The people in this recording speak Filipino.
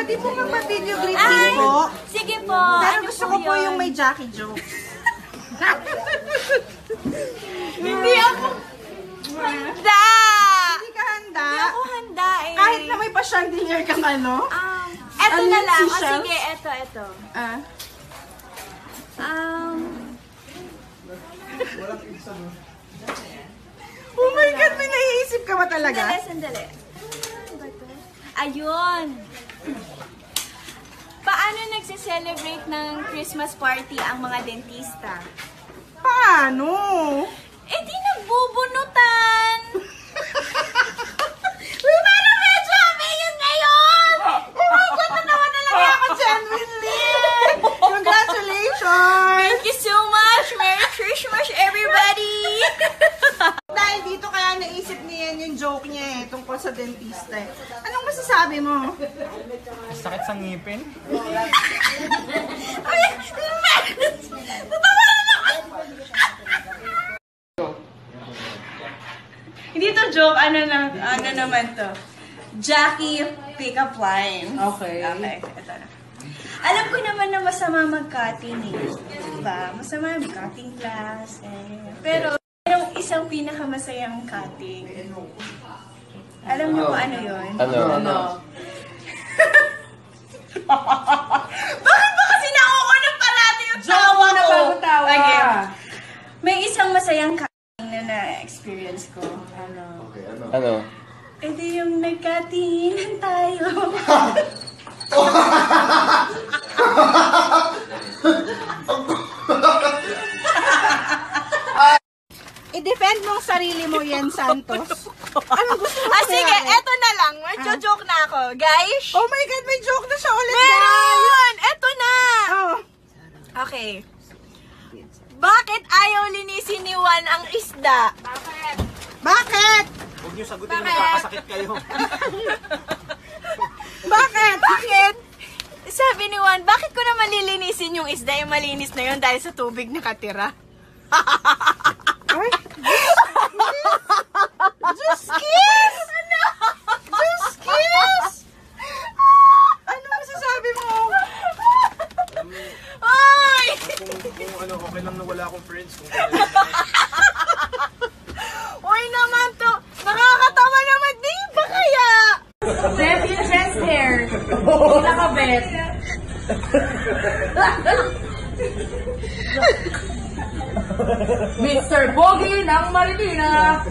pwede po mag-video greeting po. Sige po. Pero Ano gusto ko po yung may Jackie joke. Hindi ako handa! Hindi ka handa? Hindi ako handa eh. Kahit na may pa-chandelier kang ano? Eto Ano na yung lang. O seashells? sige, eto. Ah. Oh my God, may naiisip ka ba talaga? Sandali. Ano ba to? Ayun. Paano nagse-celebrate ng Christmas party ang mga dentista? Paano? Eh di nagbubunutan! Uy, parang medyo kami yun ngayon! Oh my God, natawa talaga ako genuinely! Congratulations! Thank you so much! Merry Christmas, everybody! Dahil dito kaya naisip niya yan yung joke niya eh, tungkol sa dentista eh. Anong masasabi mo? Sakit sa ngipin? Ay, natawa na ako! Hindi to joke, ano naman to? Jackie pick-up line. Okay, ito na. Alam ko naman na masama mag-cutting eh. Diba? Masama mag-cutting class eh. Pero, merong isang pinakamasayang cutting. Alam niyo kung ano yun? Ano? Bakit ba kasi nauunang parati yung tawa ko? Okay. May isang masayang cutting na na-experience ko. Ano? E di yung nagkatinginan tayo. I-defend mong sarili mo yan, Santos. Anong gusto mo Sige, eto na lang. Medyo-joke na ako. Guys? Oh my God, may joke na siya ulit, Meron! Eto na! Oh. Okay. Bakit ayaw linisin ni Juan ang isda? Bakit? Huwag niyo sagutin, magkakasakit kayo. Bakit? Bakit? Sabi ni Juan, bakit ko naman lilinisin yung isda? Yung malinis na yun dahil sa tubig nakatira. Ay, just kiss! Ano? Just kiss! Ano masasabi mo? Ay! Kung ano, okay lang na wala akong friends. Uy naman to! Nakakatawa naman, di ba kaya? Bet yung chest hair. Hindi nakabet. Mr. Pogi ng Marikina.